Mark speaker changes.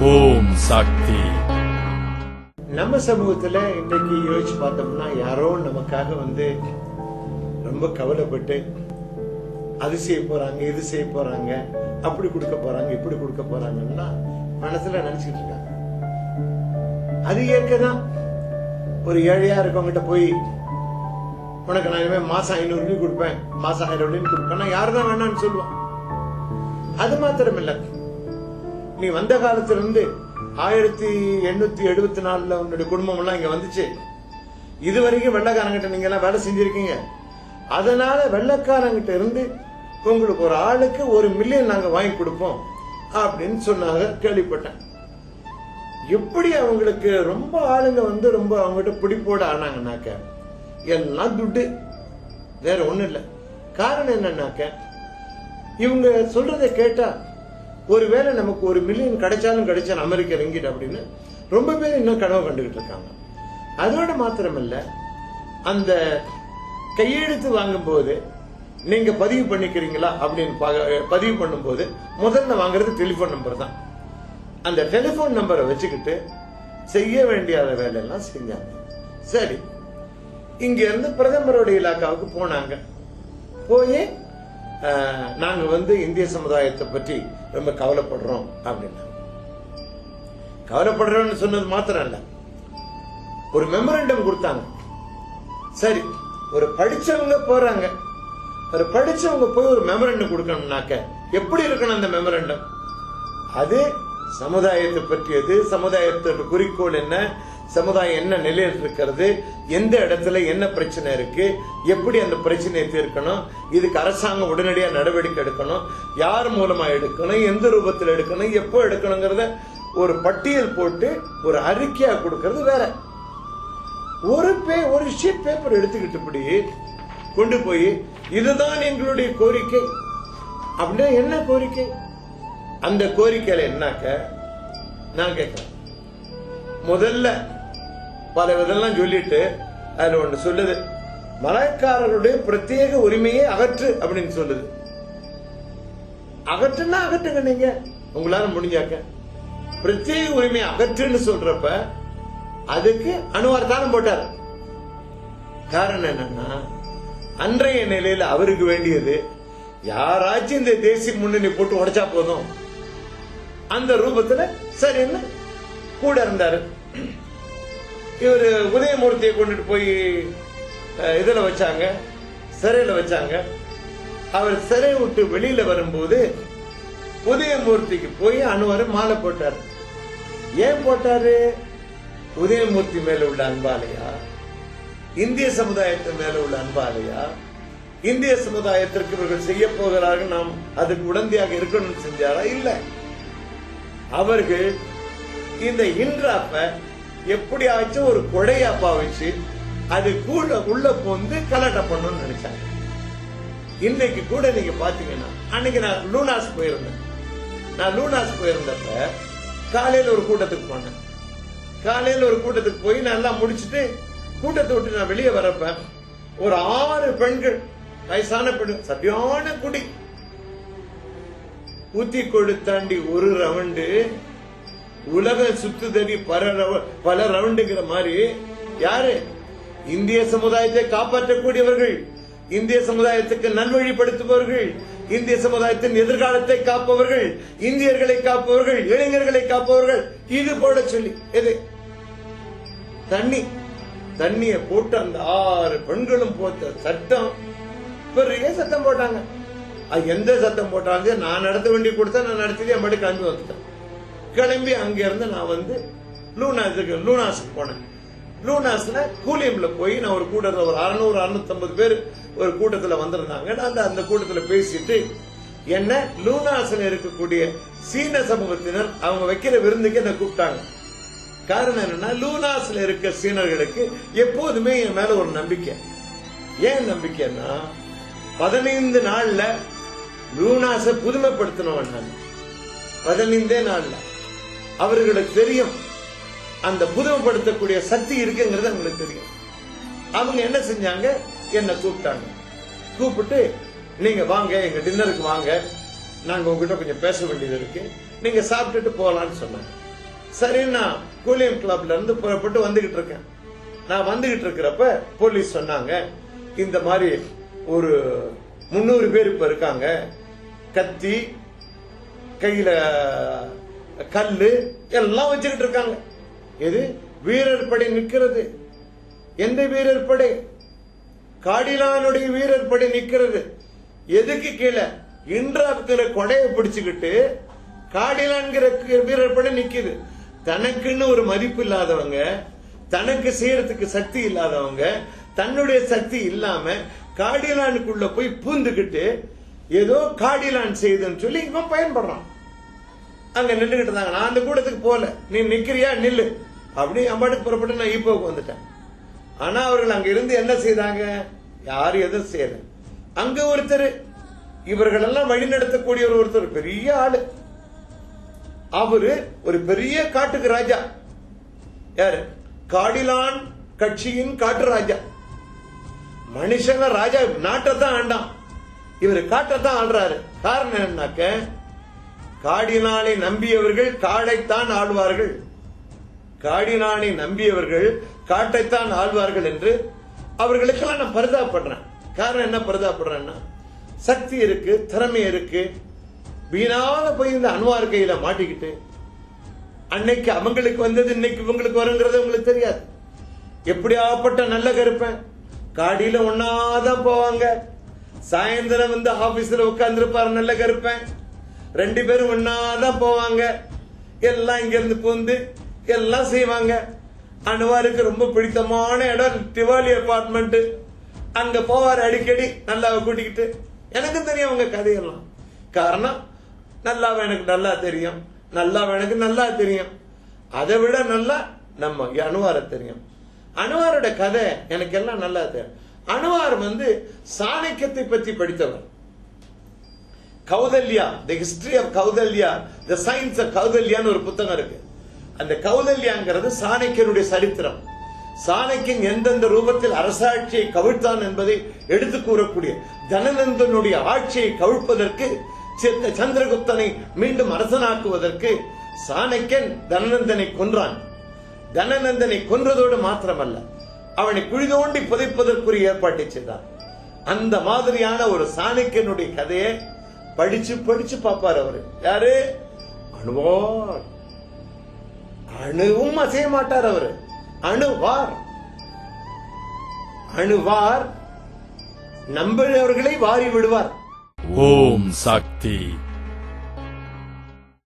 Speaker 1: ஓம் சக்தி.
Speaker 2: நம்ம சமூகத்துல இன்னைக்கு யோசிச்சு பார்த்தோம்னா யாரோ நமக்காக ரொம்ப கவலைப்பட்டு அது செய்ய போறாங்க, இது செய்ய போறாங்க, அப்படி கொடுக்க போறாங்க, இப்படி கொடுக்க போறாங்கன்னா மனசுல நினைச்சுக்கிட்டு இருக்காங்க. அது ஏற்கதான் ஒரு ஏழையா இருக்கவங்கிட்ட போய் உனக்கு நான் இனிமே மாசம் 500 ரூபாய் கொடுப்பேன், மாசம் 1000 ரூபாய் கொடுப்பேன், யாருதான் வேணான்னு சொல்லுவான். அது மாத்திரம் இல்ல, நீ வந்த காலத்துல இருந்து 1874 உன்னுடைய குடும்பம் எல்லாம் இங்க வந்துச்சு. இதுவரைக்கும் வெள்ளக்காரங்கிட்ட நீங்க எல்லாம் வேலை செஞ்சிருக்கீங்க. அதனால வெள்ளக்காரங்கிட்ட இருந்து உங்களுக்கு ஒரு ஆளுக்கு 1 மில்லியன் நாங்க வாங்கி கொடுப்போம் அப்படின்னு சொன்னாங்க. கேள்விப்பட்டேன். எப்படி அவங்களுக்கு ரொம்ப ஆளுங்க ரொம்ப அவங்ககிட்ட பிடிப்போட ஆனாங்கன்னாக்க எல்லாம் துட்டு, வேற ஒண்ணும் இல்லை. காரணம் என்னன்னாக்க இவங்க சொல்றதை கேட்டா ஒருவேளை நமக்கு 1 மில்லியன் கிடைச்சாலும் கிடைச்சாலும் அமெரிக்க ரிங்கிட் அப்படின்னு ரொம்ப பேர் இன்னும் கனவு கண்டுகிட்டு இருக்காங்க. அதோட மாத்திரமல்ல, அந்த கையெழுத்து வாங்கும் போது நீங்க பதிவு பண்ணிக்கிறீங்களா அப்படின்னு பதிவு பண்ணும் போது முதல்ல வாங்குறது டெலிபோன் நம்பர் தான். அந்த டெலிபோன் நம்பரை வச்சுக்கிட்டு செய்ய வேண்டிய வேலையெல்லாம் செஞ்சாங்க. சரி, இங்க இருந்து பிரதமருடைய இலாக்காவுக்கு போனாங்க. போய் நாங்க இந்திய சமுதாயத்தை பற்றி ரொம்ப கவலைப்படுறோம் அப்படின்னா, கவலைப்படுறோம்னு சொன்னது மாத்திரம் இல்ல, ஒரு மெமரண்டம் கொடுத்தாங்க. சரி, ஒரு படிச்சவங்க போறாங்க, ஒரு படிச்சவங்க போய் ஒரு மெமரண்டம் கொடுக்கணும்னாக்க எப்படி இருக்கணும் அந்த மெமரண்டம்? அது சமுதாயத்தை பற்றியது, சமுதாயத்தோட குறிக்கோள் என்ன, சமுதாயம் என்ன நிலையில் இருக்கிறது, எந்த இடத்துல என்ன பிரச்சனை இருக்கு, எப்படி அந்த பிரச்சனையை தீர்க்கணும், இதுக்கு அரசாங்கம் உடனடியா நடவடிக்கை எடுக்கணும், யார் மூலமா எடுக்கணும், எந்த ரூபத்தில் எடுக்கணும், எப்போ எடுக்கணுங்கிறத ஒரு பட்டியல் போட்டு ஒரு அறிக்கையா கொடுக்கறது வேற. ஒரு ஷீட் பேப்பர் எடுத்துக்கிட்டு கொண்டு போய் இதுதான் எங்களுடைய கோரிக்கை அப்படின்னா என்ன கோரிக்கை? அந்த கோரிக்கையில என்னாக்க நான் கேட்கிறேன். முதல்ல பல விதெல்லாம் சொல்லிட்டு அதுல ஒன்று சொல்லுது, மலாய்க்காரருடைய பிரத்யேக உரிமையை அகற்று அப்படின்னு சொல்லுது. அகற்றுன்னா அகற்றுங்க, நீங்க உங்களால முடிஞ்சாக்க. பிரத்யேக உரிமையை அகற்றுன்னு சொல்றப்ப அதுக்கு அணுவார்த்தானம் போட்டார். காரணம் என்னன்னா, அன்றைய நிலையில அவருக்கு வேண்டியது யாராச்சும் இந்த தேசிய முன்னணி போட்டு உடைச்சா போதும் அந்த ரூபத்துல சரின்னு கூட இருந்தாரு. இவரு உதயமூர்த்தியை கொண்டுட்டு போய் இதுல வச்சாங்க, சிறையில வச்சாங்க. அவர் சிறை விட்டு வெளியில வரும்போது உதயமூர்த்திக்கு போய் அனுவாரு மாலை போட்டாரு. ஏன் போட்டாரு? உதயமூர்த்தி மேல உள்ள அன்பாலையா, இந்திய சமுதாயத்தின் மேல உள்ள அன்பாலையா, இந்திய சமுதாயத்திற்கு இவர்கள் செய்ய போகிறார்கள், நாம் அதுக்கு உடந்தையாக இருக்கணும்னு செஞ்சாரா? இல்ல, அவர்கள் இந்த இன்றாப்ப எப்படியாச்சும் ஒரு கொடையாப்பா வச்சு அது கூட உள்ள போந்து கலாட்டம் பண்ணணும்னு நினைச்சாங்க. இன்னைக்கு கூட நீங்க பாத்தீங்கன்னா, அன்னைக்கு நான் லூனாஸ் போயிருந்தேன். நான் லூனாஸ் போயிருந்தப்ப காலையில ஒரு கூட்டத்துக்கு போனேன். காலையில ஒரு கூட்டத்துக்கு போய் நல்லா முடிச்சுட்டு கூட்டத்தை விட்டு நான் வெளியே வரப்ப ஒரு 6 பெண்கள், வயசான பெண்கள், சரியான குடி, ஊத்தி கொடுத்தாண்டி ஒரு ரவுண்டு, உலக சுத்துதடி பல ரவுண்டுங்கிற மாதிரி. யாரு? இந்திய சமுதாயத்தை காப்பாற்றக்கூடியவர்கள், இந்திய சமுதாயத்துக்கு நல்வழிப்படுத்துபவர்கள், இந்திய சமுதாயத்தின் எதிர்காலத்தை காப்பவர்கள், இந்தியர்களை காப்பவர்கள், இளைஞர்களை காப்பவர்கள். இது போட சொல்லி எது தண்ணிய போட்டு அந்த 6 பெண்களும் போட்ட சட்டம், பெரிய சத்தம் போட்டாங்க. எந்த சத்தம் போட்டாங்க? நான் நடத்த வேண்டி கொடுத்தா நான் நடத்தி என் படி கிளம்பி வந்துட்டேன். கிளம்பி அங்க இருந்து நான் லூனாஸுக்கு போனேன். லூனாஸ்ல கூலியம்ல போய் நான் ஒரு கூட்டத்தில் ஒரு 600-650 பேர் ஒரு கூட்டத்தில் வந்திருந்தாங்க. நான் அந்த கூட்டத்தில் பேசிட்டு என்ன லூனாஸ்ல இருக்கக்கூடிய சீன சமூகத்தினர் அவங்க வைக்கிற விருந்துக்கு என்ன கூப்பிட்டாங்க. காரணம் என்னன்னா, லூனாஸ்ல இருக்க சீனர்களுக்கு எப்போதுமே என் மேல ஒரு நம்பிக்கை. ஏன் நம்பிக்கைன்னா, 15 நாள்ல லூனாஸை புதுமைப்படுத்தணும். 15 நாள்ல அவர்களுக்கு தெரியும் அந்த புதுமைப்படுத்தக்கூடிய சக்தி இருக்குங்கிறது அவங்களுக்கு தெரியும். அவங்க என்ன செஞ்சாங்க, என்ன கூப்பிட்டாங்க. கூப்பிட்டு நீங்க வாங்க, எங்க டின்னருக்கு வாங்க, நாங்க உங்ககிட்ட கொஞ்சம் பேச வேண்டியது இருக்கு, நீங்க சாப்பிட்டுட்டு போகலான்னு சொன்னாங்க. சரி, நான் கூலியம் கிளப்ல இருந்து புறப்பட்டு வந்துகிட்டு இருக்கேன். நான் வந்துகிட்டு இருக்கிறப்ப போலீஸ் சொன்னாங்க, இந்த மாதிரி ஒரு 300 பேர் இப்ப இருக்காங்க, கத்தி கையில கல்லு எல்லாம் வச்சுக்கிட்டு இருக்காங்க. எது வீரர் படை நிக்கிறது? எந்த வீரர் படை? காடிலானுடைய வீரர் படை நிக்கிறது. எதுக்கு கீழே இன்றாக்கிற கொடையை பிடிச்சுக்கிட்டு காடிலான்கிற வீரர் படை நிக்குது. தனக்குன்னு ஒரு மதிப்பு இல்லாதவங்க, தனக்கு செய்யறதுக்கு சக்தி இல்லாதவங்க, தன்னுடைய சக்தி இல்லாம காடிலானுக்குள்ள போய் பூந்துக்கிட்டு ஏதோ காடிலான் செய்யுதுன்னு சொல்லி இவன் பயன்படுறான். அங்க நின்றுகிட்டு இருந்தாங்க. நான் அந்த கூட்டத்துக்கு போல, நீ நிக்கிறியா நில்லு அப்படி அம்பாட்டுக்கு புறப்பட்டு நான் ஈப்போக்கு வந்துட்டேன். ஆனா அவர்கள் அங்க இருந்து என்ன செய்தாங்க? யாரும் எதுவும் செய்யல. அங்க ஒருத்தர், இவர்கள் எல்லாம் வழி நடத்தக்கூடிய ஒருத்தர், பெரிய ஆளு, அவரு ஒரு பெரிய காட்டுக்கு ராஜா. யாரு? காடிலான் கட்சியின் காட்டு ராஜா. மனுஷங்க ராஜா நாட்டைத்தான் ஆண்டான், இவர் காட்டைத்தான் ஆள்றாரு. காரணம் என்னன்னாக்க, காடிலானை நம்பியவர்கள் காடைத்தான் ஆழ்வார்கள், காடிலானை நம்பியவர்கள் காட்டைத்தான் ஆழ்வார்கள் என்று அவர்களுக்கெல்லாம் நான் பரிதாபப்படுறேன். காரணம் என்ன பரிதாபப்படுறேன்னா, சக்தி இருக்கு, திறமை இருக்கு, வீணாக போய் இந்த அன்வார் கையில மாட்டிக்கிட்டு அன்னைக்கு அவங்களுக்கு வந்தது இன்னைக்கு இவங்களுக்கு வருங்கிறது உங்களுக்கு தெரியாது. எப்படியாப்பட்ட நல்ல கருப்பேன், காடியில ஒன்னாதான் போவாங்க, சாயந்தரம் வந்து ஆபீஸ்ல உட்கார்ந்துருப்பாரு நல்ல கருப்பேன், 2 பேரும் ஒன்னாதான் போவாங்க, எல்லாம் இங்க இருந்து பூந்து எல்லாம் செய்வாங்க. அனுவாருக்கு ரொம்ப பிடித்தமான இடம் திவாலி அபார்ட்மெண்ட், அங்க போவார் அடிக்கடி நல்லா கூட்டிக்கிட்டு. எனக்கு தெரியும் அவங்க கதையெல்லாம். காரணம், நல்லாவ எனக்கு நல்லா தெரியும், நல்லாவ எனக்கு நல்லா தெரியும், அதை விட நல்லா நம்ம அனுவார தெரியும். அனுவாரோட கதை எனக்கு எல்லாம் நல்லா தெரியும். அனுவார் வந்து சாணக்கியத்தை பற்றி படித்தவர். Kautilya, the history of Kautilya, the science of கௌதல்யான்னு ஒரு புத்தகம் இருக்கு. அந்த கௌதல்யாங்கிறது சாணக்கியனுடைய சரித்திரம். சாணக்கியன் எந்தெந்த ரூபத்தில் அரசாட்சியை கவிழ்த்தான் என்பதை எடுத்து கூறக்கூடிய, தனநந்தனுடைய ஆட்சியை கவிழ்ப்பதற்கு, சந்திரகுப்தனை மீண்டும் அரசனாக்குவதற்கு சாணக்கியன் தனநந்தனை கொன்றான். தனநந்தனை கொன்றதோடு மாத்திரமல்ல, அவனை குழி தோண்டி புதைப்பதற்குரிய ஏற்பாட்டை செய்தான். அந்த மாதிரியான ஒரு சாணக்கியனுடைய கதையை படிச்சு படிச்சு பார்ப்பார் அவரு. யாரு? அனுவார். அணுவும் அசைய மாட்டார் அவரு. அணுவார். அணுவார் நம்பினவர்களை வாரி விடுவார்.
Speaker 1: ஓம் சக்தி.